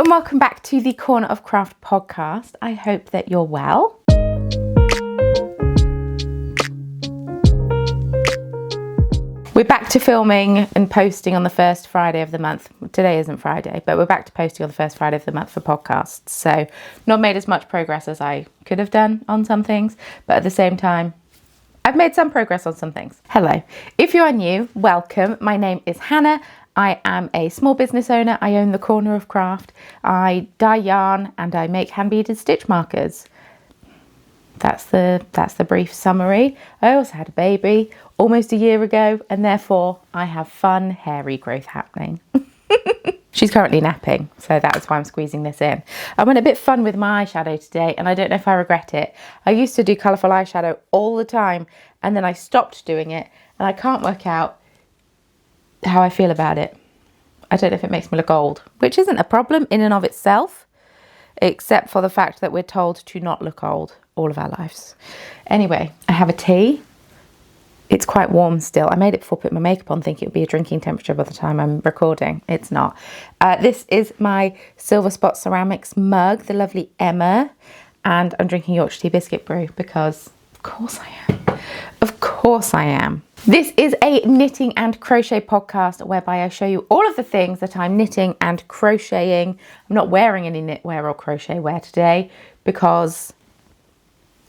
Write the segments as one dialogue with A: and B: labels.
A: and welcome back to the Corner of Craft podcast. I hope that you're well. We're back to filming and posting on the first Friday of the month. Today isn't Friday, but we're back to posting on the first Friday of the month for podcasts. So not made as much progress as I could have done on some things, but at the same time, I've made some progress on some things. Hello. If you are new, welcome. My name is Hannah. I am a small business owner. I own the Corner of Craft. I dye yarn and I make hand beaded stitch markers. That's the brief summary. I also had a baby almost a year ago, and therefore I have fun hairy growth happening. She's currently napping, so that is why I'm squeezing this in. I went a bit fun with my eyeshadow today, and I don't know if I regret it. I used to do colourful eyeshadow all the time, and then I stopped doing it, and I can't work out how I feel about it. I don't know if it makes me look old, which isn't a problem in and of itself, except for the fact that we're told to not look old all of our lives. Anyway, I have a tea. It's quite warm still. I made it before I put my makeup on, thinking it would be a drinking temperature by the time I'm recording. It's not. This is my Silver Spot Ceramics mug, the lovely Emma, and I'm drinking Yorkshire tea biscuit brew because of course I am. Of course I am. This is a knitting and crochet podcast whereby I show you all of the things that I'm knitting and crocheting. I'm not wearing any knitwear or crochet wear today because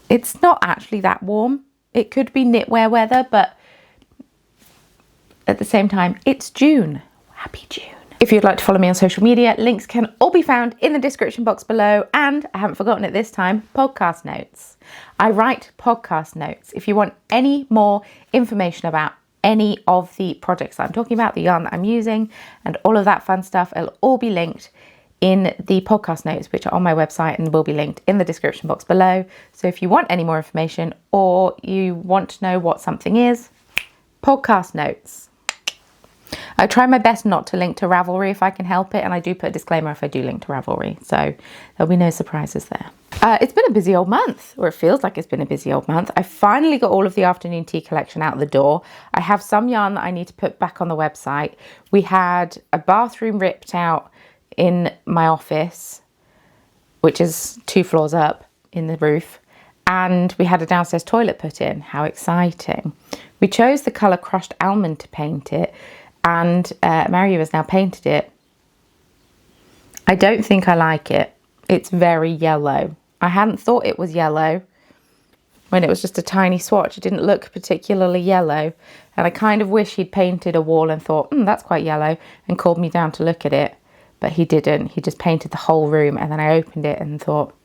A: it's not actually that warm. It could be knitwear weather, but at the same time, it's June. Happy June. If you'd like to follow me on social media, links can all be found in the description box below. And I haven't forgotten it this time, podcast notes. I write podcast notes. If you want any more information about any of the projects that I'm talking about, the yarn that I'm using, and all of that fun stuff, it'll all be linked in the podcast notes, which are on my website and will be linked in the description box below. So if you want any more information or you want to know what something is, podcast notes. I try my best not to link to Ravelry if I can help it, and I do put a disclaimer if I do link to Ravelry, so there'll be no surprises there. It's been a busy old month, or it feels like it's been a busy old month. I finally got all of the afternoon tea collection out the door. I have some yarn that I need to put back on the website. We had a bathroom ripped out in my office, which is 2 floors up in the roof, and we had a downstairs toilet put in. How exciting. We chose the colour crushed almond to paint it, and Mario has now painted it. I don't think I like it. It's very yellow. I hadn't thought it was yellow when it was just a tiny swatch. It didn't look particularly yellow, and I kind of wish he'd painted a wall and thought, that's quite yellow, and called me down to look at it. But he didn't. He just painted the whole room, and then I opened it and thought,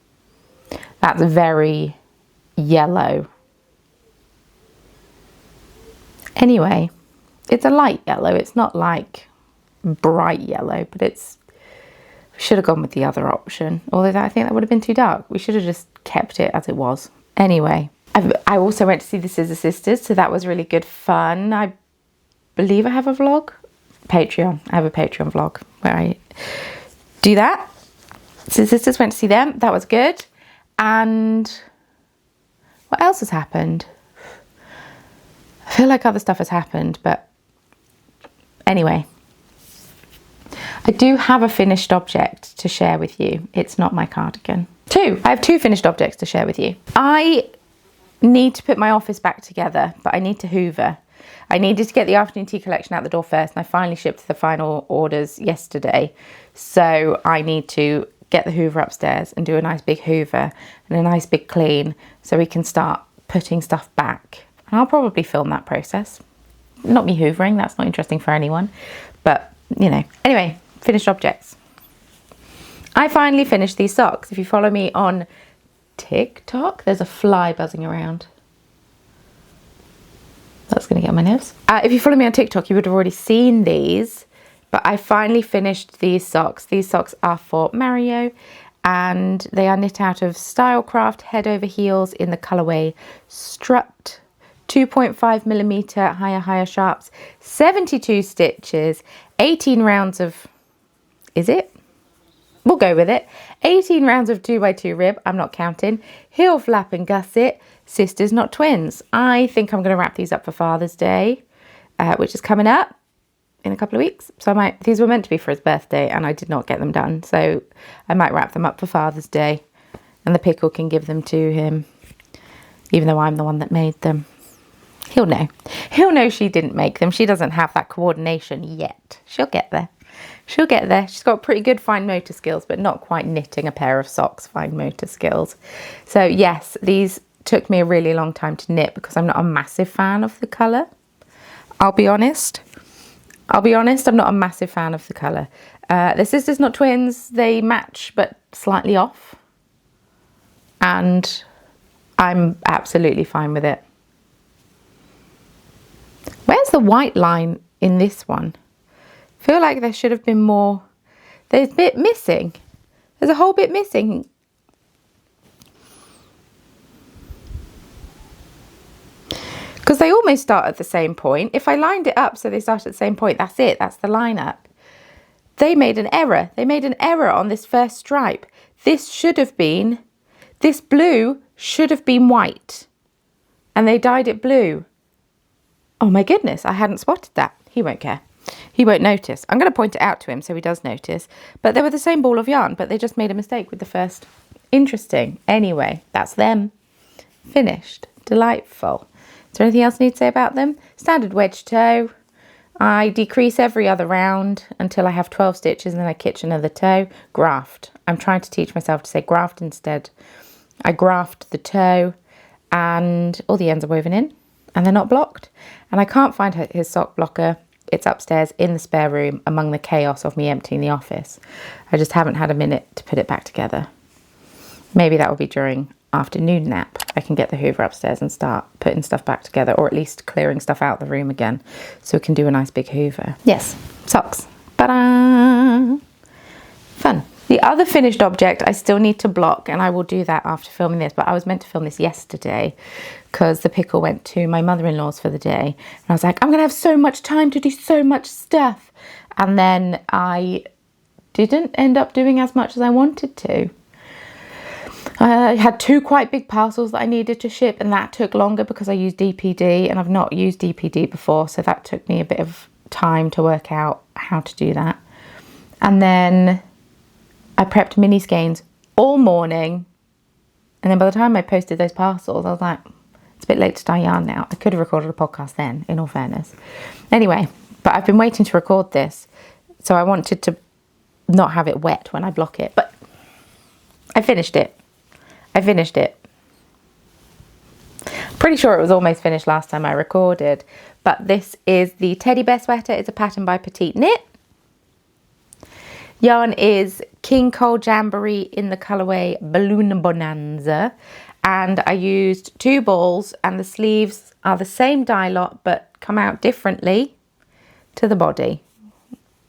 A: that's very yellow. Anyway, it's a light yellow. It's not like bright yellow, but it's... should have gone with the other option. Although I think that would have been too dark. We should have just kept it as it was. Anyway, I also went to see the Scissor Sisters, so that was really good fun. I believe I have a vlog. Patreon. I have a Patreon vlog where I do that. So sisters, went to see them. That was good. And what else has happened? I feel like other stuff has happened, but anyway. I do have a finished object to share with you. It's not my cardigan. I have 2 finished objects to share with you. I need to put my office back together, but I need to hoover. I needed to get the afternoon tea collection out the door first, and I finally shipped the final orders yesterday. So I need to get the hoover upstairs and do a nice big hoover and a nice big clean so we can start putting stuff back. And I'll probably film that process. Not me hoovering, that's not interesting for anyone. But, you know. Anyway, finished objects. I finally finished these socks. If you follow me on TikTok, there's a fly buzzing around. That's going to get on my nerves. If you follow me on TikTok, you would have already seen these, but I finally finished these socks. These socks are for Mario, and they are knit out of Stylecraft head over heels in the colourway Strut, 2.5mm higher sharps, 72 stitches, 18 rounds of, is it? We'll go with it. 18 rounds of 2x2 rib, I'm not counting. Heel flap and gusset, sisters not twins. I think I'm going to wrap these up for Father's Day, which is coming up in a couple of weeks. So these were meant to be for his birthday and I did not get them done. So I might wrap them up for Father's Day and the pickle can give them to him, even though I'm the one that made them. He'll know. He'll know she didn't make them. She doesn't have that coordination yet. She'll get there. She'll get there. She's got pretty good fine motor skills, but not quite knitting a pair of socks fine motor skills. So yes, these took me a really long time to knit because I'm not a massive fan of the colour. I'll be honest, I'm not a massive fan of the colour. They're sisters, not twins. They match, but slightly off. And I'm absolutely fine with it. Where's the white line in this one? I feel like there should have been more. There's a bit missing. There's a whole bit missing. Because they almost start at the same point. If I lined it up so they start at the same point, that's it. That's the line up. They made an error. They made an error on this first stripe. This blue should have been white. And they dyed it blue. Oh my goodness, I hadn't spotted that. He won't care. He won't notice. I'm going to point it out to him so he does notice. But they were the same ball of yarn, but they just made a mistake with the first. Interesting. Anyway, that's them. Finished. Delightful. Is there anything else I need to say about them? Standard wedge toe. I decrease every other round until I have 12 stitches and then I kitch another toe. Graft. I'm trying to teach myself to say graft instead. I graft the toe and all the ends are woven in and they're not blocked. And I can't find his sock blocker. It's upstairs in the spare room among the chaos of me emptying the office. I just haven't had a minute to put it back together. Maybe that will be during afternoon nap. I can get the hoover upstairs and start putting stuff back together, or at least clearing stuff out the room again so we can do a nice big hoover. Yes, socks. Ta-da! Fun. The other finished object I still need to block, and I will do that after filming this, but I was meant to film this yesterday because the pickle went to my mother-in-law's for the day. And I was like, I'm going to have so much time to do so much stuff. And then I didn't end up doing as much as I wanted to. I had 2 quite big parcels that I needed to ship, and that took longer because I used DPD, and I've not used DPD before, so that took me a bit of time to work out how to do that. And then I prepped mini skeins all morning, and then by the time I posted those parcels, I was like, it's a bit late to dye yarn now. I could have recorded a podcast then, in all fairness. Anyway, but I've been waiting to record this, so I wanted to not have it wet when I block it, but I finished it. Pretty sure it was almost finished last time I recorded, but this is the Teddy Bear sweater. It's a pattern by Petite Knit. Yarn is King Cole Jamboree in the colourway Balloon Bonanza, and I used 2 balls, and the sleeves are the same dye lot but come out differently to the body.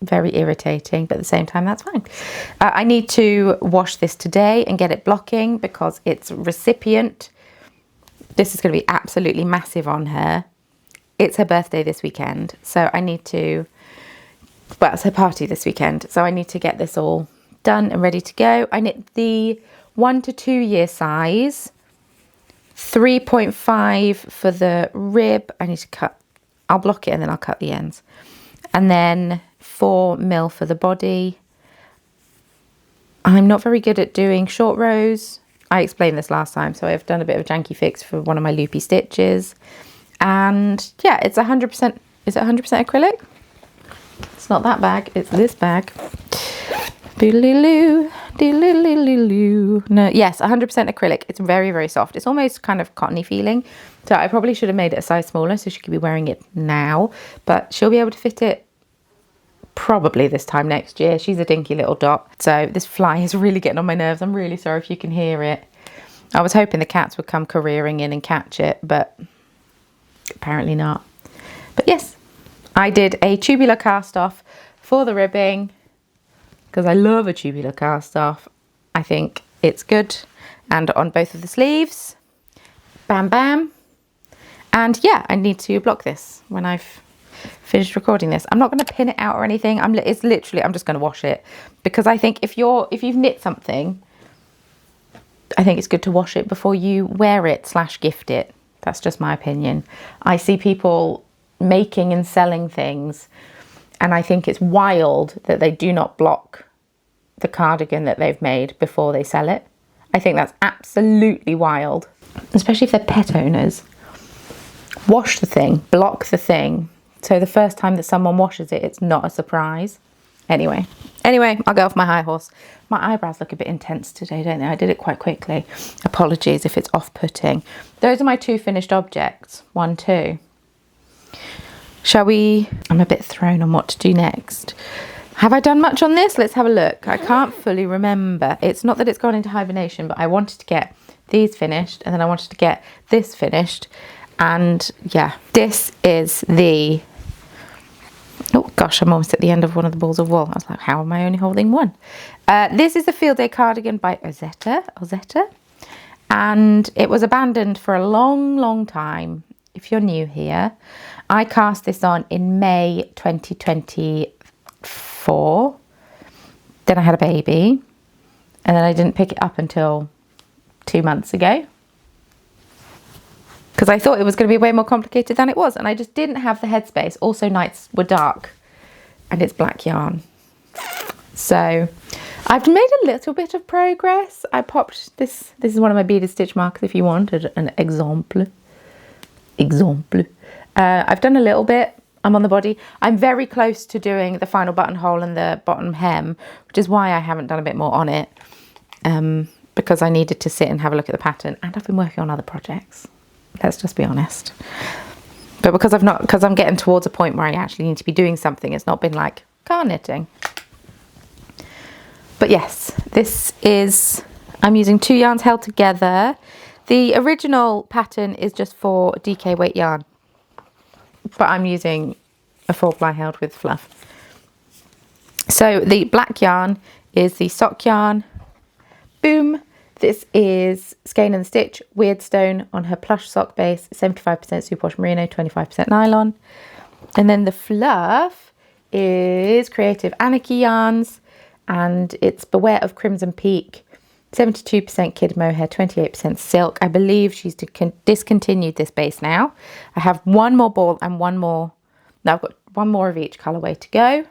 A: Very irritating, but at the same time that's fine. I need to wash this today and get it blocking because it's recipient. This is going to be absolutely massive on her. It's her birthday this weekend, so I need to, well, it's her party this weekend, so I need to get this all done and ready to go. I knit the 1 to 2 year size, 3.5 for the rib. I need to cut, I'll block it and then I'll cut the ends, and then 4 mil for the body. I'm not very good at doing short rows. I explained this last time, so I've done a bit of a janky fix for one of my loopy stitches. And yeah, it's 100%, is it 100% acrylic? It's not that bag, it's this bag. No, yes, 100% acrylic. It's very, very soft. It's almost kind of cottony feeling. So I probably should have made it a size smaller so she could be wearing it now, but she'll be able to fit it probably this time next year. She's a dinky little dot. So this fly is really getting on my nerves. I'm really sorry if you can hear it. I was hoping the cats would come careering in and catch it, but apparently not. But yes, I did a tubular cast off for the ribbing because I love a tubular cast off. I think it's good. And on both of the sleeves, bam, bam. And yeah, I need to block this when I've finished recording this. I'm not going to pin it out or anything. It's literally, I'm just going to wash it because I think if you've knit something, I think it's good to wash it before you wear it / gift it. That's just my opinion. I see people making and selling things And I think it's wild that they do not block the cardigan that they've made before they sell it. I think that's absolutely wild, especially if they're pet owners. Wash the thing, block the thing, so the first time that someone washes it, it's not a surprise. Anyway, I'll go off my high horse. My eyebrows look a bit intense today, don't they? I did it quite quickly. Apologies if it's off-putting. Those are my 2 finished objects. 1, 2. Shall we? I'm a bit thrown on what to do next. Have I done much on this? Let's have a look. I can't fully remember. It's not that it's gone into hibernation, but I wanted to get these finished, and then I wanted to get this finished. And yeah, this is the... Oh gosh, I'm almost at the end of one of the balls of wool. I was like, how am I only holding one? This is the Field Day cardigan by Ozetta. And it was abandoned for a long time. If you're new here, I cast this on in May 2024. Then I had a baby. And then I didn't pick it up until 2 months ago. Because I thought it was going to be way more complicated than it was. And I just didn't have the headspace. Also, nights were dark. And it's black yarn. So, I've made a little bit of progress. I popped this. This is one of my beaded stitch markers if you wanted an example. I've done a little bit. I'm on the body. I'm very close to doing the final buttonhole and the bottom hem. Which is why I haven't done a bit more on it. Because I needed to sit and have a look at the pattern. And I've been working on other projects. Let's just be honest. But because I'm getting towards a point where I actually need to be doing something, it's not been like car knitting. But yes, this is, I'm using 2 yarns held together. The original pattern is just for DK weight yarn, but I'm using a 4-ply held with fluff. So the black yarn is the sock yarn. Boom. This is Skein and Stitch Weirdstone on her plush sock base, 75% superwash merino, 25% nylon. And then the fluff is Creative Anarchy yarns, and it's Beware of Crimson Peak, 72% kid mohair, 28% silk. I believe she's discontinued this base now. I have one more ball and one more. Now I've got one more of each colourway to go,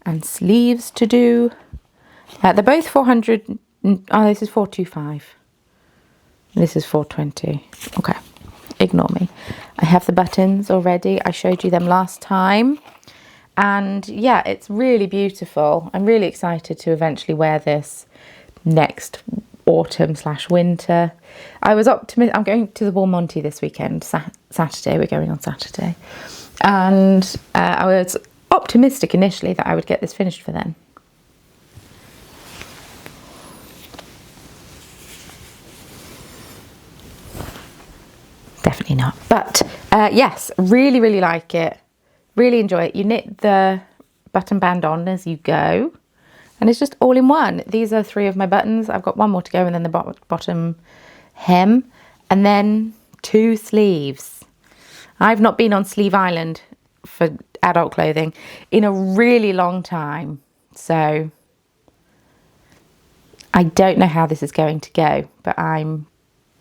A: and sleeves to do. They're both 400. Oh, this is 425. This is 420. Okay, ignore me. I have the buttons already. I showed you them last time. And yeah, it's really beautiful. I'm really excited to eventually wear this next autumn/winter. I was optimistic. I'm going to the Walmonte this weekend, Saturday. We're going on Saturday. And I was optimistic initially that I would get this finished for then. Definitely not. But yes, really like it. Really enjoy it. You knit the button band on as you go. And it's just all in one. These are 3 of my buttons. I've got one more to go, and then the bottom hem. And then 2 sleeves. I've not been on Sleeve Island for adult clothing in a really long time. So I don't know how this is going to go. But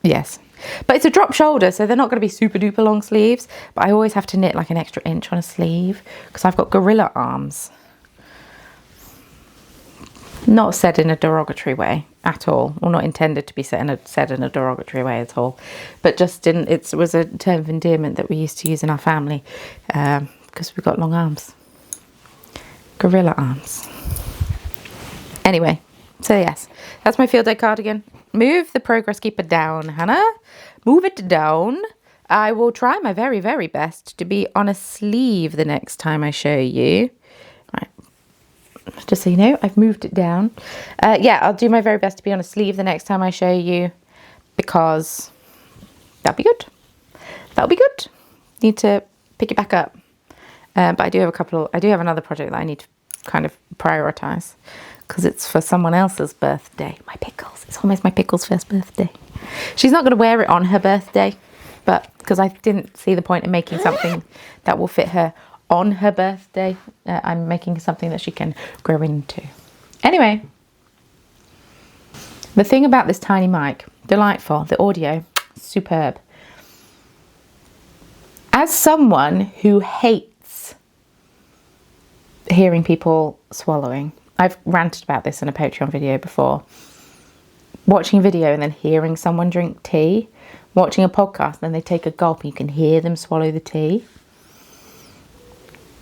A: yes. But it's a drop shoulder, so they're not going to be super duper long sleeves. But I always have to knit like an extra inch on a sleeve because I've got gorilla arms. Not said in a derogatory way at all, or not intended to be said in a derogatory way at all. But just it was a term of endearment that we used to use in our family because we've got long arms. Gorilla arms. Anyway, so yes, that's my Field Day cardigan. Move the progress keeper down, Hannah. Move it down. I will try my very best to be on a sleeve the next time I show you. Right. Just so you know, I've moved it down. Yeah, I'll do my very best to be on a sleeve the next time I show you because that'll be good. That'll be good. Need to pick it back up. But I do have another project that I need to kind of prioritise. Because it's for someone else's birthday. My Pickles. It's almost my Pickles' first birthday. She's not going to wear it on her birthday. But because I didn't see the point in making something that will fit her on her birthday. I'm making something that she can grow into. Anyway. The thing about this tiny mic. Delightful. The audio. Superb. As someone who hates hearing people swallowing. I've ranted about this in a Patreon video before. Watching a video and then hearing someone drink tea. Watching a podcast and then they take a gulp and you can hear them swallow the tea.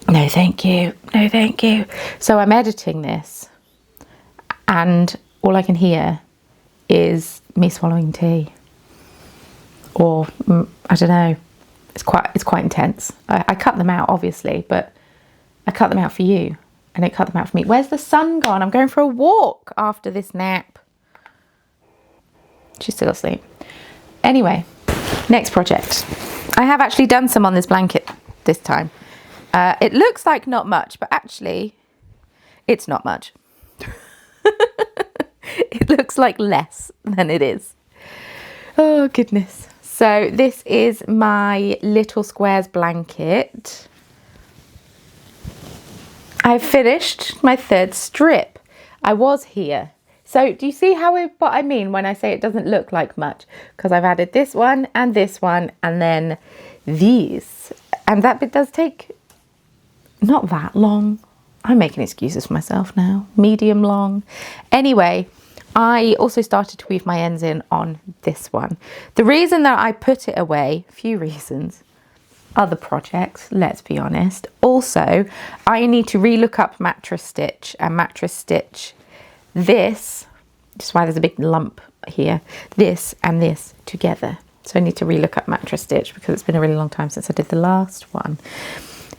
A: No, thank you. No, thank you. So I'm editing this and all I can hear is me swallowing tea. Or, I don't know. It's quite intense. I cut them out, obviously, but I cut them out for you. I don't cut them out for me. Where's the sun gone? I'm going for a walk after this nap. She's still asleep. Anyway, next project. I have actually done some on this blanket this time. It looks like not much, but actually it's not much. It looks like less than it is. Oh, goodness. So this is my Little Squares blanket. I've finished my third strip. I was here. So do you see what I mean when I say it doesn't look like much? Because I've added this one and then these. And that bit does take not that long. I'm making excuses for myself now. Medium long. Anyway, I also started to weave my ends in on this one. The reason that I put it away, a few reasons. Other projects, let's be honest. Also, I need to relook up mattress stitch and mattress stitch this, which is why there's a big lump here, this and this together. So I need to relook up mattress stitch because it's been a really long time since I did the last one.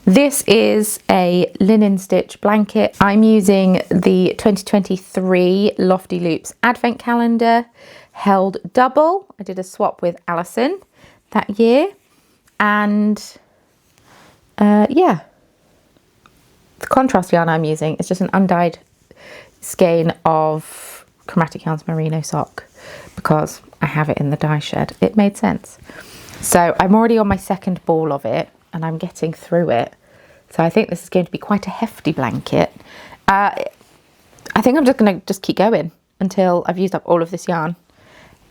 A: This is a linen stitch blanket. I'm using the 2023 Lofty Loops advent calendar, held double. I did a swap with Alison that year. And yeah, the contrast yarn I'm using is just an undyed skein of Chromatic Yarns Merino sock because I have it in the dye shed. It made sense. So I'm already on my second ball of it and I'm getting through it. So I think this is going to be quite a hefty blanket. I think I'm just going to keep going until I've used up all of this yarn.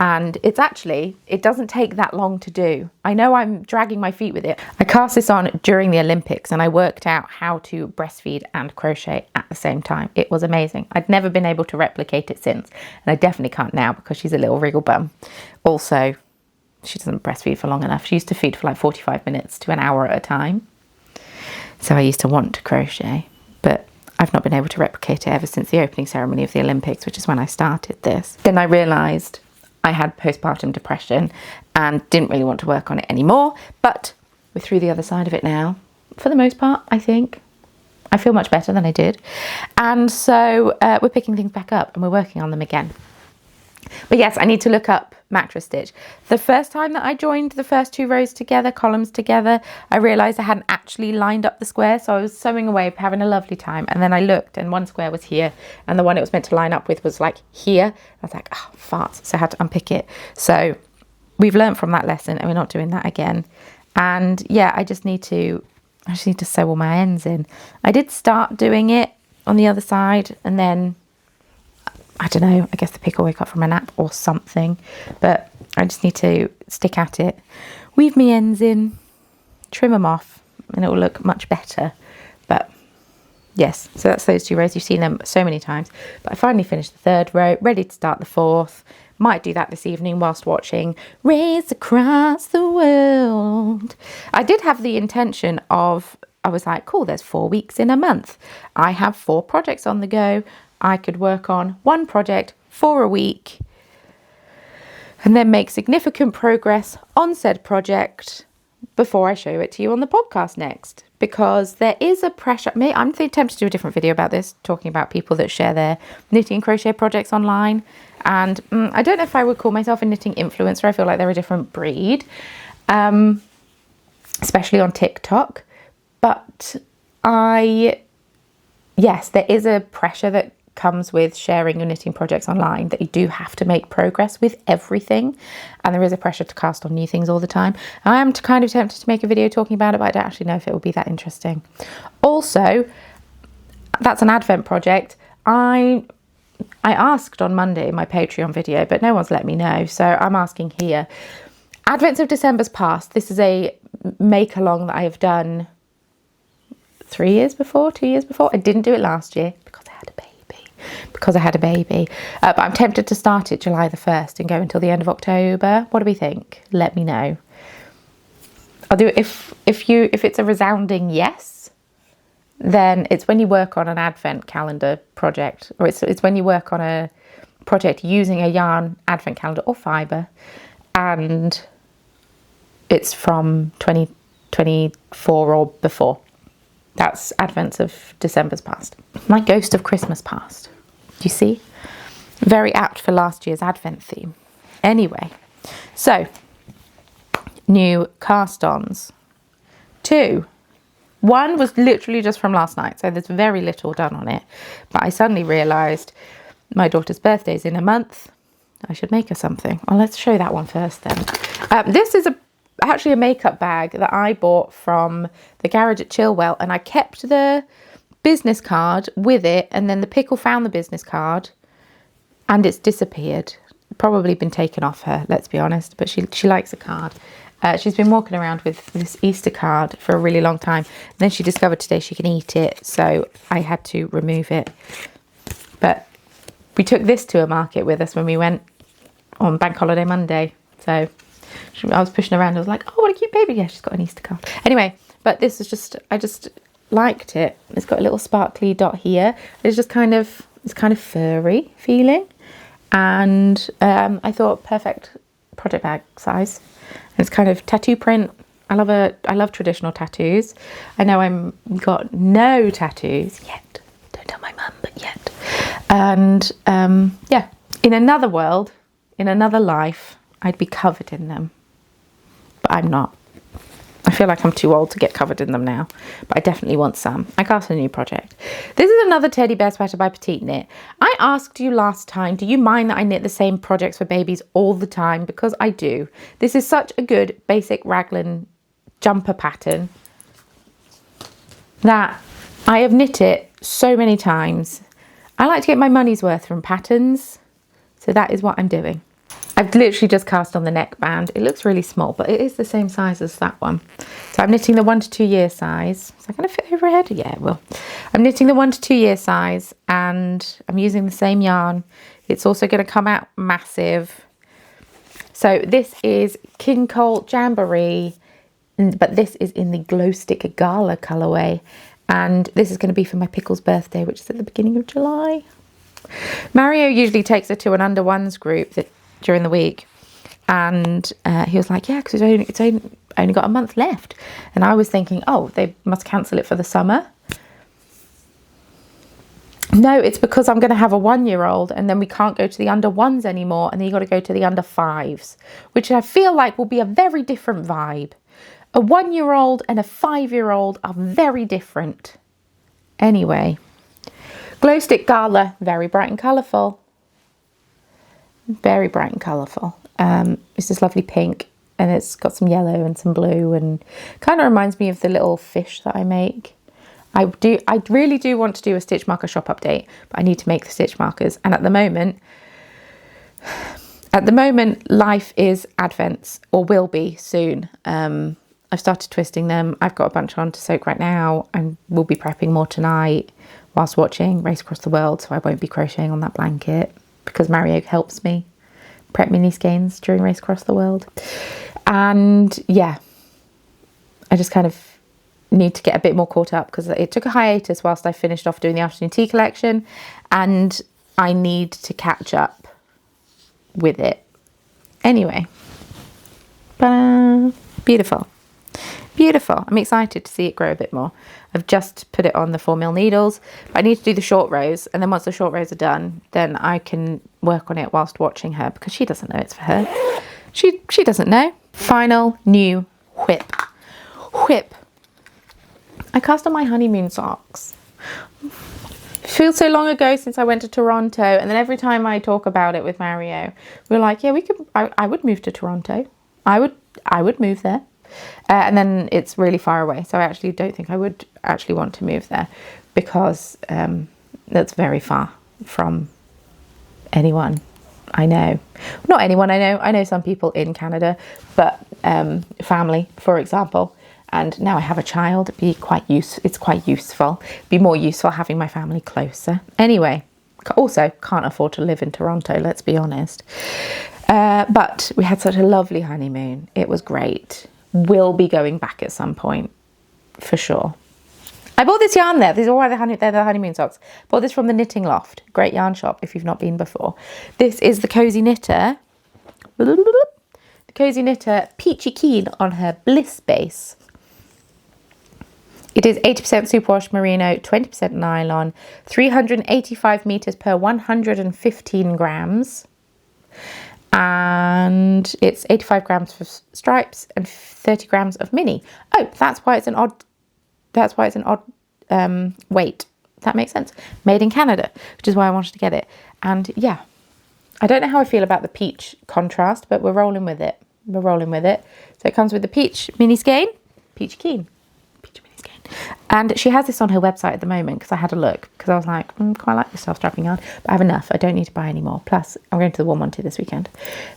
A: And it doesn't take that long to do. I know I'm dragging my feet with it. I cast this on during the Olympics and I worked out how to breastfeed and crochet at the same time. It was amazing. I'd never been able to replicate it since. And I definitely can't now because she's a little wriggle bum. Also, she doesn't breastfeed for long enough. She used to feed for like 45 minutes to an hour at a time. So I used to want to crochet, but I've not been able to replicate it ever since the opening ceremony of the Olympics, which is when I started this. Then I realised I had postpartum depression and didn't really want to work on it anymore, but we're through the other side of it now, for the most part, I think. I feel much better than I did. And so we're picking things back up and we're working on them again. But yes, I need to look up mattress stitch. The first time that I joined the first two rows together, columns together, I realised I hadn't actually lined up the square. So I was sewing away, having a lovely time. And then I looked and one square was here and the one it was meant to line up with was like here. I was like, oh, farts. So I had to unpick it. So we've learned from that lesson and we're not doing that again. And yeah, I just need to sew all my ends in. I did start doing it on the other side and then I don't know, I guess the pig will wake up from a nap or something, but I just need to stick at it, weave my ends in, trim them off, and it will look much better. But yes, so that's those two rows. You've seen them so many times, but I finally finished the third row, ready to start the fourth. Might do that this evening whilst watching Race Across the World. I did have the intention of, I was like, cool, there's 4 weeks in a month. I have 4 projects on the go. I could work on one project for a week and then make significant progress on said project before I show it to you on the podcast next. Because there is a pressure. I'm tempted to do a different video about this, talking about people that share their knitting and crochet projects online. And I don't know if I would call myself a knitting influencer. I feel like they're a different breed, especially on TikTok. But yes, there is a pressure that comes with sharing your knitting projects online, that you do have to make progress with everything, and there is a pressure to cast on new things all the time. I am kind of tempted to make a video talking about it, but I don't actually know if it will be that interesting. Also, that's an Advent project. I asked on Monday in my Patreon video, but no one's let me know, so I'm asking here. Advents of December's past. This is a make along that I have done 2 years before. I didn't do it last year because I had a baby. But I'm tempted to start it July the 1st and go until the end of October. What do we think? Let me know. I'll do it if it's a resounding yes, then it's when you work on an advent calendar project, or it's when you work on a project using a yarn advent calendar or fibre, and it's from 2024 or before. That's Advents of December's past. My Ghost of Christmas past. Do you see? Very apt for last year's Advent theme. Anyway, so new cast-ons. 2. 1 was literally just from last night, so there's very little done on it. But I suddenly realised my daughter's birthday's in a month. I should make her something. Well, let's show that one first then. This is actually a makeup bag that I bought from the garage at Chilwell, and I kept the business card with it, and then the pickle found the business card and it's disappeared. Probably been taken off her, let's be honest, but she likes a card. She's been walking around with this Easter card for a really long time. And then she discovered today she can eat it, so I had to remove it. But we took this to a market with us when we went on Bank Holiday Monday. So I was pushing around. I was like, oh, what a cute baby. Yeah, she's got an Easter card. Anyway, but this is just, I just liked it. It's got a little sparkly dot here. It's just kind of furry feeling. And I thought perfect project bag size. And it's kind of tattoo print. I love traditional tattoos. I know I'm got no tattoos yet. Don't tell my mum, but yet. And yeah, in another world, in another life, I'd be covered in them. But I'm not. I feel like I'm too old to get covered in them now, but I definitely want some. I cast a new project. This is another teddy bear sweater by Petite Knit. I asked you last time, do you mind that I knit the same projects for babies all the time? Because I do. This is such a good basic raglan jumper pattern that I have knit it so many times. I like to get my money's worth from patterns, so that is what I'm doing. I've literally just cast on the neckband. It looks really small, but it is the same size as that one. So I'm knitting the 1 to 2 year size. Is that going to fit over her head? Yeah, it will. I'm knitting the 1 to 2 year size, and I'm using the same yarn. It's also going to come out massive. So this is King Cole Jamboree, but this is in the Glow Stick Gala colourway. And this is going to be for my Pickle's birthday, which is at the beginning of July. Mario usually takes her to an under ones group during the week, and he was like, yeah, because it's only got a month left. And I was thinking, oh, they must cancel it for the summer. No, it's because I'm going to have a 1-year-old, and then we can't go to the under ones anymore, and then you got to go to the under fives, which I feel like will be a very different vibe. A 1-year-old and a 5-year-old are very different. Anyway, Glow Stick Gala, very bright and colourful. Very bright and colourful. It's this lovely pink, and it's got some yellow and some blue, and kind of reminds me of the little fish that I make. I really do want to do a stitch marker shop update, but I need to make the stitch markers. And at the moment, life is advents, or will be soon. I've started twisting them. I've got a bunch on to soak right now, and we'll be prepping more tonight whilst watching Race Across the World, so I won't be crocheting on that blanket, because Mario helps me prep mini skeins during Race Across the World. And yeah, I just kind of need to get a bit more caught up, because it took a hiatus whilst I finished off doing the afternoon tea collection, and I need to catch up with it. Anyway, beautiful. Beautiful. I'm excited to see it grow a bit more. I've just put it on the 4mm needles, but I need to do the short rows, and then once the short rows are done, then I can work on it whilst watching her, because she doesn't know it's for her. She doesn't know. Final new whip. I cast on my honeymoon socks. It feels so long ago since I went to Toronto, and then every time I talk about it with Mario, we're like, yeah, I would move to Toronto. I would move there. And then it's really far away, so I actually don't think I would actually want to move there, because that's very far from anyone I know. Not anyone I know. I know some people in Canada, but family, for example. And now I have a child, it's quite useful. It'd be more useful having my family closer. Anyway, also can't afford to live in Toronto, let's be honest. But we had such a lovely honeymoon. It was great. We'll be going back at some point, for sure. I bought this yarn there. These are all they're the honeymoon socks. Bought this from the Knitting Loft. Great yarn shop if you've not been before. This is the Cozy Knitter. The Cozy Knitter Peachy Keen on her Bliss base. It is 80% superwash merino, 20% nylon, 385 meters per 115 grams. And it's 85 grams for stripes and 30 grams of mini. Oh, that's why it's an odd weight. That makes sense. Made in Canada, which is why I wanted to get it. And yeah, I don't know how I feel about the peach contrast, but we're rolling with it. So it comes with the peach mini skein, peach keen. And she has this on her website at the moment because I had a look because I was like, quite like this self-strapping yarn, but I have enough. I don't need to buy any more. Plus, I'm going to the Warmonty this weekend.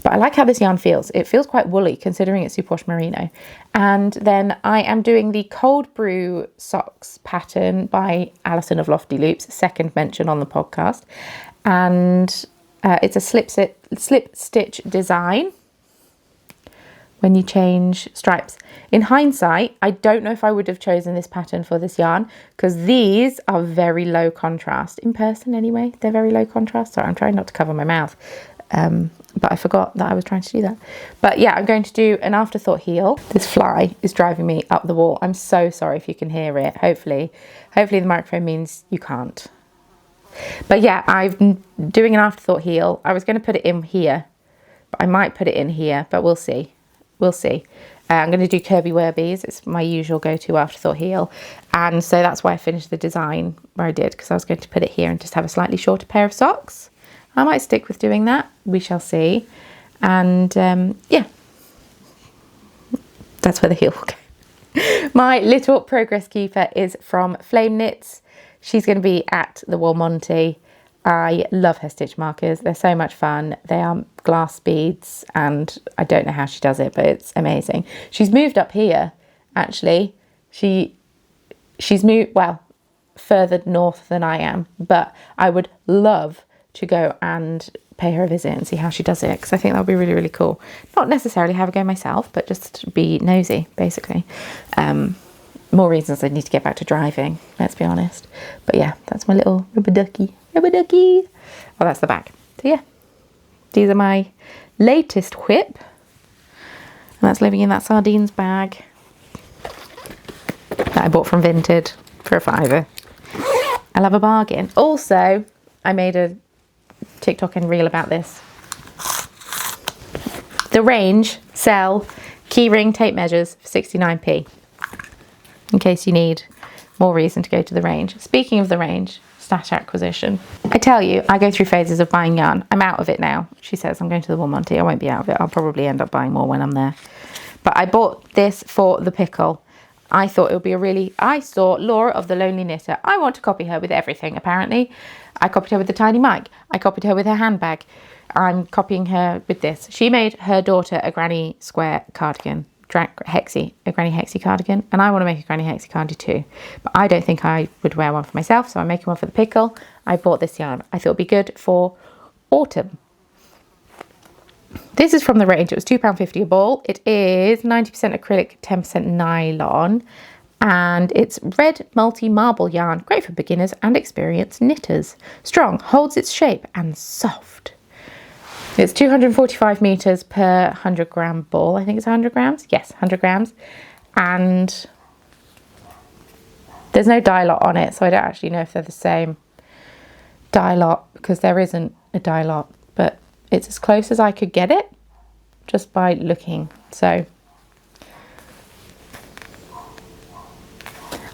A: But I like how this yarn feels. It feels quite woolly considering it's superwash merino. And then I am doing the Cold Brew Socks pattern by Alison of Lofty Loops, second mention on the podcast. And it's a slip stitch design when you change stripes. In hindsight, I don't know if I would have chosen this pattern for this yarn because these are very low contrast. In person anyway, they're very low contrast. Sorry, I'm trying not to cover my mouth. But I forgot that I was trying to do that. But yeah, I'm going to do an afterthought heel. This fly is driving me up the wall. I'm so sorry if you can hear it. Hopefully the microphone means you can't. But yeah, I'm doing an afterthought heel. I was going to put it in here, but I might put it in here, but we'll see. I'm going to do Kirby Werbies. It's my usual go-to afterthought heel. And so that's why I finished the design where I did, because I was going to put it here and just have a slightly shorter pair of socks. I might stick with doing that. We shall see. And yeah, that's where the heel will go. My little progress keeper is from Flame Knits. She's going to be at the Warmonty. I love her stitch markers. They're so much fun. They are glass beads and I don't know how she does it, but it's amazing. She's moved up here, actually. She's moved, well, further north than I am, but I would love to go and pay her a visit and see how she does it because I think that would be really, really cool. Not necessarily have a go myself, but just be nosy, basically. More reasons I need to get back to driving, let's be honest. But yeah, that's my little rubber ducky. Oh, that's the back. So yeah, these are my latest whip. And that's living in that sardines bag that I bought from Vinted for £5. I love a bargain. Also, I made a TikTok and reel about this. The Range sell keyring tape measures for 69p. In case you need more reason to go to the Range. Speaking of the Range, stash acquisition. I tell you, I go through phases of buying yarn. I'm out of it now. She says I'm going to the Warmonty. I won't be out of it. I'll probably end up buying more when I'm there. But I bought this for the pickle. I thought it would be I saw Laura of the Lonely Knitter. I want to copy her with everything, apparently. I copied her with the tiny mic. I copied her with her handbag. I'm copying her with this. She made her daughter a granny square cardigan. A granny hexie cardigan, and I want to make a granny hexie cardi too, but I don't think I would wear one for myself, so I'm making one for the pickle. I bought this yarn. I thought it'd be good for autumn. This is from the Range. It was £2.50 a ball. It is 90% acrylic, 10% nylon, and it's red multi-marble yarn, great for beginners and experienced knitters. Strong, holds its shape, and soft. It's 245 meters per 100 gram ball. I think it's 100 grams. Yes, 100 grams. And there's no dye lot on it, so I don't actually know if they're the same dye lot because there isn't a dye lot, but it's as close as I could get it just by looking. So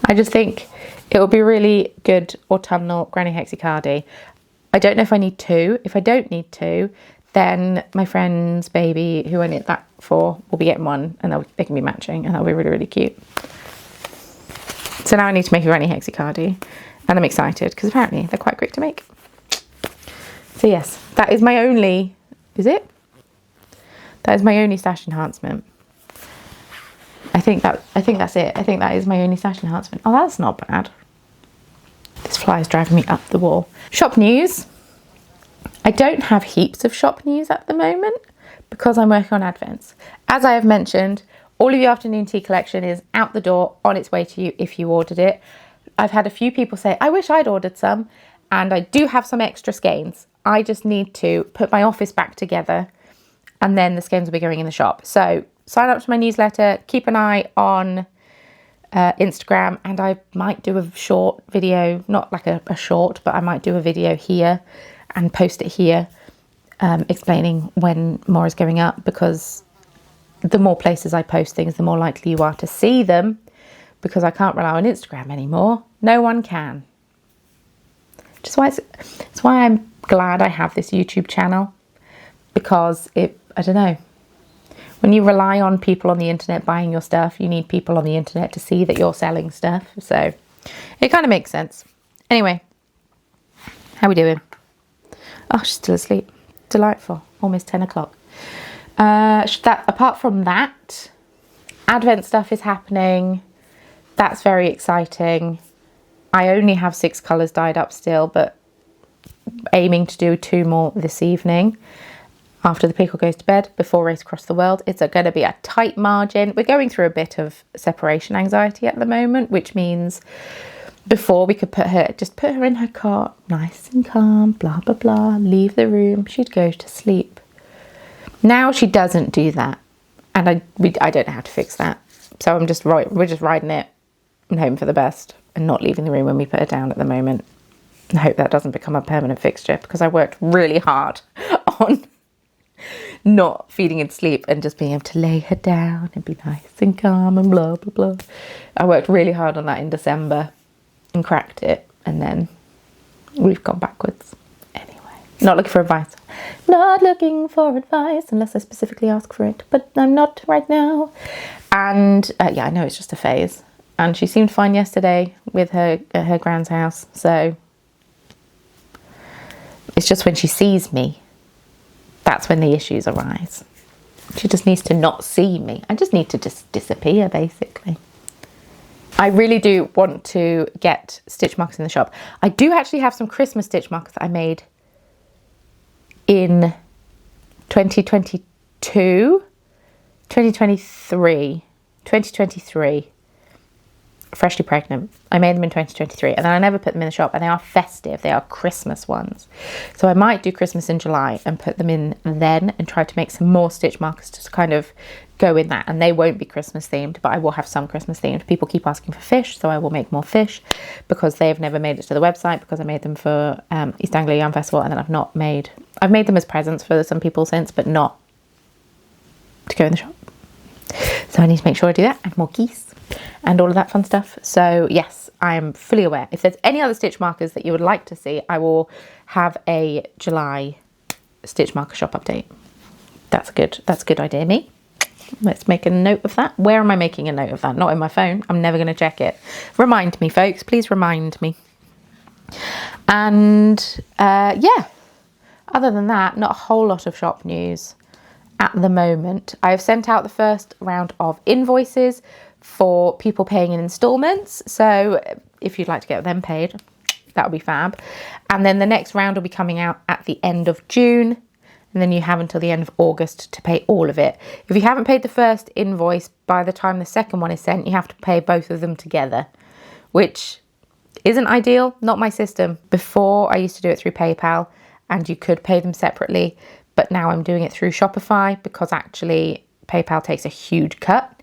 A: I just think it will be really good autumnal granny hexie cardi. I don't know if I need two. If I don't need two, then my friend's baby, who I knit that for, will be getting one, and they can be matching, and that'll be really, really cute. So now I need to make a granny hexie cardi, and I'm excited because apparently they're quite quick to make. So yes, that is my only. Is it? That is my only stash enhancement. I think that's it. I think that is my only stash enhancement. Oh, that's not bad. This fly is driving me up the wall. Shop news. I don't have heaps of shop news at the moment because I'm working on Advents. As I have mentioned, all of your afternoon tea collection is out the door, on its way to you if you ordered it. I've had a few people say, I wish I'd ordered some, and I do have some extra skeins. I just need to put my office back together, and then the skeins will be going in the shop. So sign up to my newsletter, keep an eye on Instagram, and I might do a short video, not like a short, but I might do a video here and post it here, explaining when more is going up, because the more places I post things, the more likely you are to see them, because I can't rely on Instagram anymore. No one can. Which is why it's why I'm glad I have this YouTube channel, because I don't know, when you rely on people on the internet buying your stuff, you need people on the internet to see that you're selling stuff. So it kind of makes sense. Anyway, how we doing? Oh, she's still asleep. Delightful. Almost 10 o'clock. Apart from that, Advent stuff is happening. That's very exciting. I only have 6 colours dyed up still, but aiming to do 2 more this evening after the pickle goes to bed, before Race Across the World. It's going to be a tight margin. We're going through a bit of separation anxiety at the moment, which means before we could put her in her cot, nice and calm, blah, blah, blah, leave the room, she'd go to sleep. Now she doesn't do that, and I don't know how to fix that. So we're just riding it and hoping for the best and not leaving the room when we put her down at the moment. I hope that doesn't become a permanent fixture, because I worked really hard on not feeding in sleep and just being able to lay her down and be nice and calm and blah, blah, blah. I worked really hard on that in December and cracked it, and then we've gone backwards. Anyway, not looking for advice. Not looking for advice unless I specifically ask for it, but I'm not right now. And yeah, I know it's just a phase. And she seemed fine yesterday with her at her grand's house. So it's just when she sees me, that's when the issues arise. She just needs to not see me. I just need to just disappear, basically. I really do want to get stitch markers in the shop. I do actually have some Christmas stitch markers that I made in 2023, freshly pregnant. I made them in 2023, and then I never put them in the shop, and they are festive. They are Christmas ones. So I might do Christmas in July and put them in then, and try to make some more stitch markers to kind of go in that. And they won't be Christmas themed, but I will have some Christmas themed. People keep asking for fish, so I will make more fish, because they've never made it to the website, because I made them for East Anglia Yarn Festival, and then I've made them as presents for some people since, but not to go in the shop. So I need to make sure I do that, and more geese and all of that fun stuff. So yes, I'm fully aware. If there's any other stitch markers that you would like to see, I will have a July stitch marker shop update. That's a good idea, me. Let's make a note of that. Where am I making a note of that? Not in my phone. I'm never going to check it. Remind me, folks. Please remind me. And yeah, other than that, not a whole lot of shop news at the moment. I've sent out the first round of invoices for people paying in installments. So if you'd like to get them paid, that would be fab. And then the next round will be coming out at the end of June. And then you have until the end of August to pay all of it. If you haven't paid the first invoice, by the time the second one is sent, you have to pay both of them together, which isn't ideal. Not my system. Before, I used to do it through PayPal, and you could pay them separately. But now I'm doing it through Shopify, because actually PayPal takes a huge cut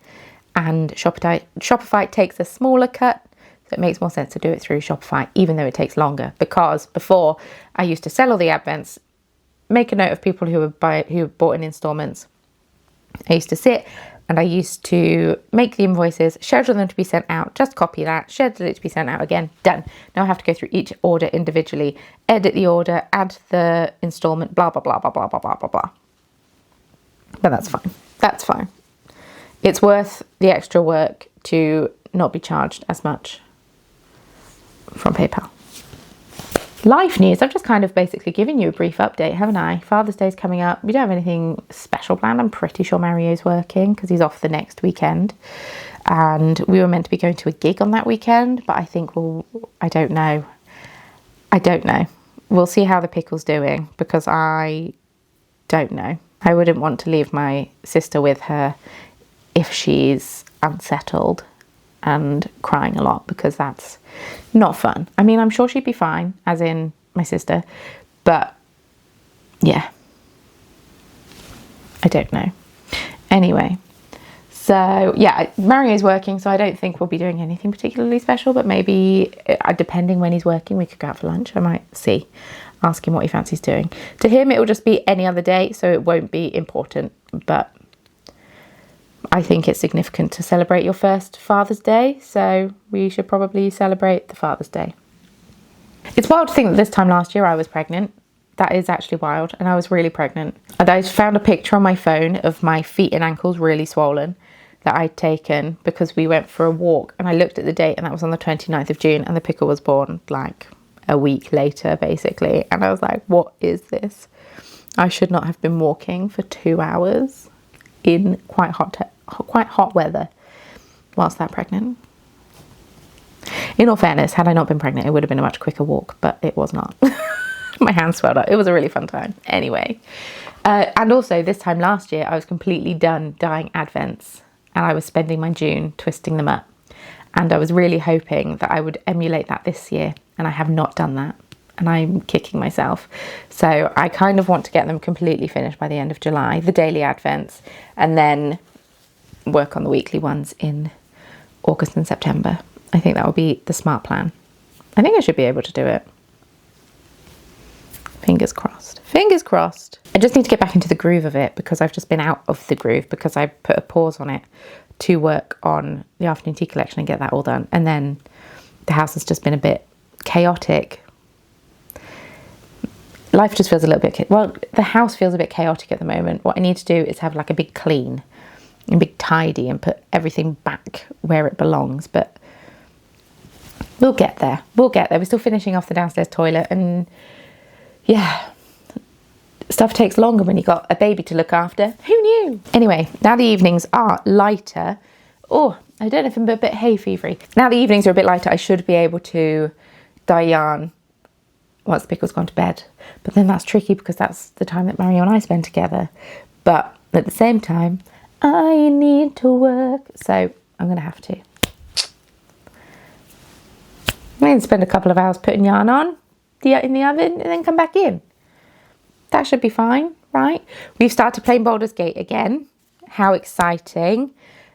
A: and Shopify takes a smaller cut. So it makes more sense to do it through Shopify, even though it takes longer. Because before, I used to sell all the Advents, make a note of people who bought in installments. I used to sit and I used to make the invoices, schedule them to be sent out, just copy that, schedule it to be sent out again, done. Now I have to go through each order individually, edit the order, add the installment, blah, blah, blah, blah, blah, blah, blah, blah, blah. But that's fine. That's fine. It's worth the extra work to not be charged as much from PayPal. Life news. I've just kind of basically given you a brief update, haven't I? Father's Day's coming up. We don't have anything special planned. I'm pretty sure Mario's working because he's off the next weekend. And we were meant to be going to a gig on that weekend, but I think I don't know. We'll see how the pickle's doing because I don't know. I wouldn't want to leave my sister with her if she's unsettled and crying a lot, because that's not fun. I mean, I'm sure she'd be fine, as in my sister, but yeah, I don't know. Anyway, so yeah, Mario's working, so I don't think we'll be doing anything particularly special, but maybe depending when he's working, we could go out for lunch. I might see, ask him what he fancies doing. To him, it will just be any other day, so it won't be important, but I think it's significant to celebrate your first Father's Day, so we should probably celebrate the Father's Day. It's wild to think that this time last year I was pregnant. That is actually wild, and I was really pregnant. And I found a picture on my phone of my feet and ankles really swollen that I'd taken because we went for a walk, and I looked at the date and that was on the 29th of June, and the pickle was born like a week later basically, and I was like, what is this? I should not have been walking for 2 hours in quite hot weather whilst that pregnant. In all fairness, had I not been pregnant, it would have been a much quicker walk, but it was not. My hands swelled up. It was a really fun time. Anyway, and also this time last year, I was completely done dyeing Advents, and I was spending my June twisting them up. And I was really hoping that I would emulate that this year, and I have not done that. And I'm kicking myself. So I kind of want to get them completely finished by the end of July, the daily Advents, and then work on the weekly ones in August and September. I think that will be the smart plan. I think I should be able to do it. Fingers crossed. Fingers crossed. I just need to get back into the groove of it because I've just been out of the groove because I put a pause on it to work on the afternoon tea collection and get that all done. And then the house has just been a bit chaotic. Life just feels a little bit, well, the house feels a bit chaotic at the moment. What I need to do is have like a big clean, a big tidy, and put everything back where it belongs. But we'll get there. We'll get there. We're still finishing off the downstairs toilet, and yeah, stuff takes longer when you've got a baby to look after. Who knew? Anyway, now the evenings are lighter. Oh, I don't know if I'm a bit hay fevery. Now the evenings are a bit lighter, I should be able to dye yarn once the pickle's gone to bed. But then that's tricky because that's the time that Mario and I spend together. But at the same time, I need to work. So I'm going to have to. I'm going to spend a couple of hours putting yarn on in the oven and then come back in. That should be fine, right? We've started playing Baldur's Gate again. How exciting.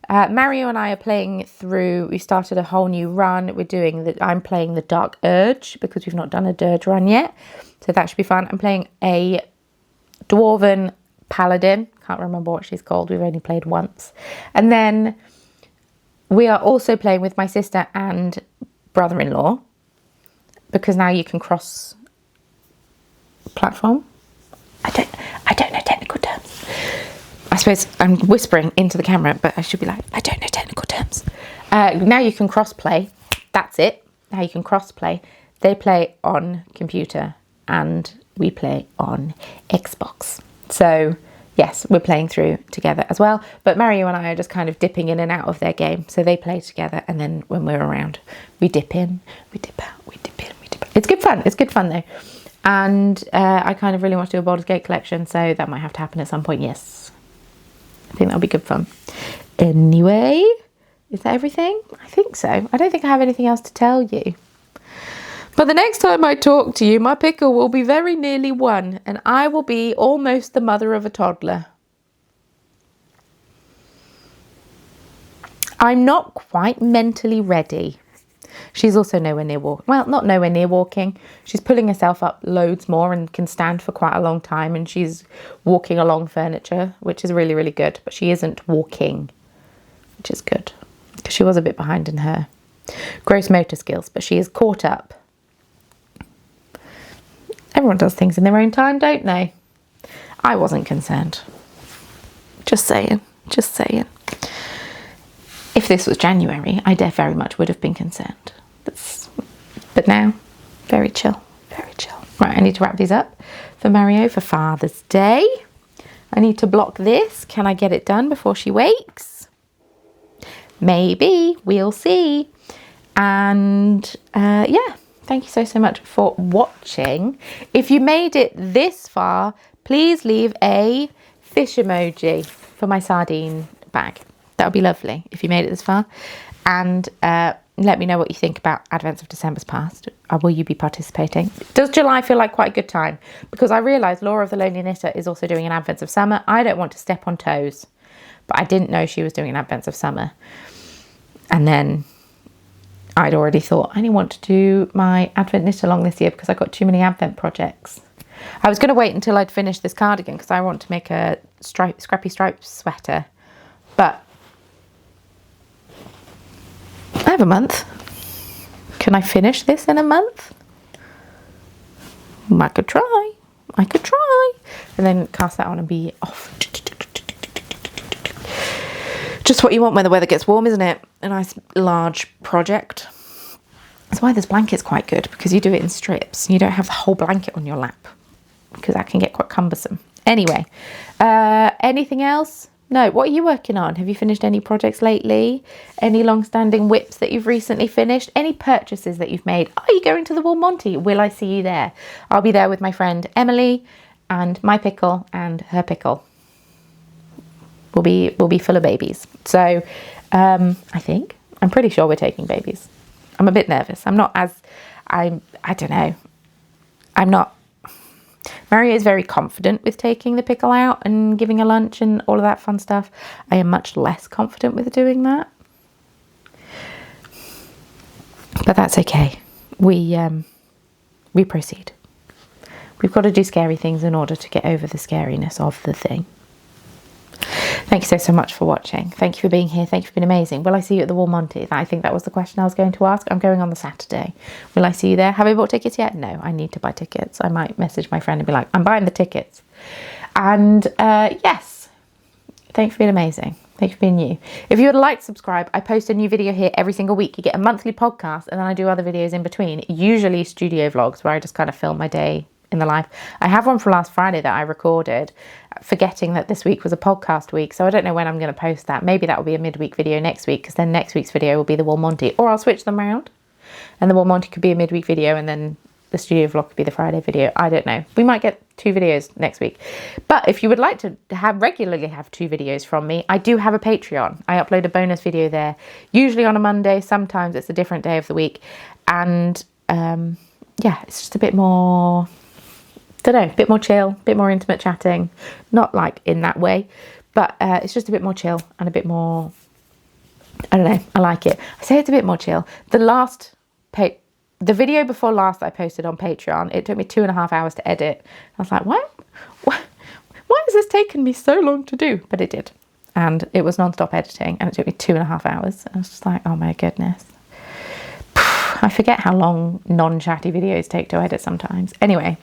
A: Mario and I are playing through, we started a whole new run. I'm playing the Dark Urge because we've not done a Dirge run yet. So that should be fun. I'm playing a Dwarven Paladin. Can't remember what she's called. We've only played once. And then we are also playing with my sister and brother-in-law because now you can cross platform. I don't know technical terms. I suppose I'm whispering into the camera, but I should be like, I don't know technical terms. Now you can cross-play. That's it. Now you can cross-play. They play on computer and we play on Xbox. So, yes, we're playing through together as well. But Mario and I are just kind of dipping in and out of their game. So they play together, and then when we're around, we dip in, we dip out, we dip in, we dip out. It's good fun. It's good fun, though. And I kind of really want to do a Baldur's Gate collection, so that might have to happen at some point, yes. I think that'll be good fun. Anyway, is that everything? I think so. I don't think I have anything else to tell you. But the next time I talk to you, my pickle will be very nearly 1, and I will be almost the mother of a toddler. I'm not quite mentally ready. She's also nowhere near walking. Well, not nowhere near walking. She's pulling herself up loads more and can stand for quite a long time. And she's walking along furniture, which is really, really good. But she isn't walking, which is good. Because she was a bit behind in her gross motor skills. But she is caught up. Everyone does things in their own time, don't they? I wasn't concerned. Just saying. Just saying. If this was January, I very much would have been concerned. But now, very chill. Very chill. Right, I need to wrap these up for Mario for Father's Day. I need to block this. Can I get it done before she wakes? Maybe. We'll see. And yeah, thank you so much for watching. If you made it this far, please leave a fish emoji for my sardine bag. That would be lovely if you made it this far. And let me know what you think about Advents of December's Past. Will you be participating? Does July feel like quite a good time? Because I realise Laura of the Lonely Knitter is also doing an Advents of Summer. I don't want to step on toes, but I didn't know she was doing an Advents of Summer. And then I'd already thought, I didn't want to do my Advent knit along this year because I got too many Advent projects. I was going to wait until I'd finished this cardigan because I want to make a scrappy stripes sweater. But I have a month. Can I finish this in a month? I could try. And then cast that on and be off. Just what you want when the weather gets warm, isn't it? A nice large project. That's why this blanket's quite good, because you do it in strips. You don't have the whole blanket on your lap, because that can get quite cumbersome. Anyway, anything else? No, what are you working on? Have you finished any projects lately? Any long-standing whips that you've recently finished? Any purchases that you've made? Are you going to the Wool Monty? Will I see you there? I'll be there with my friend Emily and my pickle and her pickle. We'll be full of babies. So I'm pretty sure we're taking babies. I'm a bit nervous. I don't know. I'm not. Mario is very confident with taking the pickle out and giving a lunch and all of that fun stuff. I am much less confident with doing that. But that's okay. We proceed. We've got to do scary things in order to get over the scariness of the thing. Thank you so much for watching. Thank you for being here. Thank you for being amazing. Will I see you at the Wool Monty? I think that was the question I was going to ask. I'm going on the Saturday. Will I see you there? Have I bought tickets yet? No, I need to buy tickets. I might message my friend and be like, I'm buying the tickets. And yes, thank you for being amazing. Thank you for being you. If you would like to subscribe, I post a new video here every single week. You get a monthly podcast and then I do other videos in between, usually studio vlogs where I just kind of film my day in the life. I have one from last Friday that I recorded, forgetting that this week was a podcast week, so I don't know when I'm going to post that. Maybe that will be a midweek video next week, because then next week's video will be the Wool Monty, or I'll switch them around and the Wool Monty could be a midweek video and then the studio vlog could be the Friday video. I don't know. We might get 2 videos next week. But if you would like to regularly have 2 videos from me, I do have a Patreon. I upload a bonus video there, usually on a Monday. Sometimes it's a different day of the week. And yeah, it's just a bit more, don't know, a bit more chill, a bit more intimate chatting. Not like in that way, but it's just a bit more chill and a bit more, I don't know, I like it. I say it's a bit more chill. The video before last I posted on Patreon, it took me 2.5 hours to edit. I was like, why has this taken me so long to do? But it did. And it was non-stop editing and it took me 2.5 hours. I was just like, oh my goodness. I forget how long non-chatty videos take to edit sometimes. Anyway,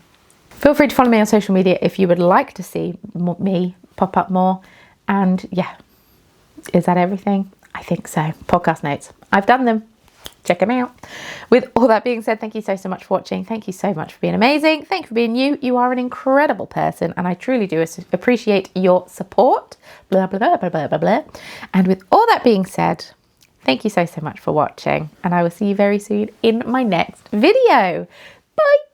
A: feel free to follow me on social media if you would like to see me pop up more. And yeah, is that everything? I think so. Podcast notes. I've done them. Check them out. With all that being said, thank you so much for watching. Thank you so much for being amazing. Thank you for being you. You are an incredible person and I truly do appreciate your support. Blah, blah, blah, blah, blah, blah, blah. And with all that being said, thank you so much for watching and I will see you very soon in my next video. Bye.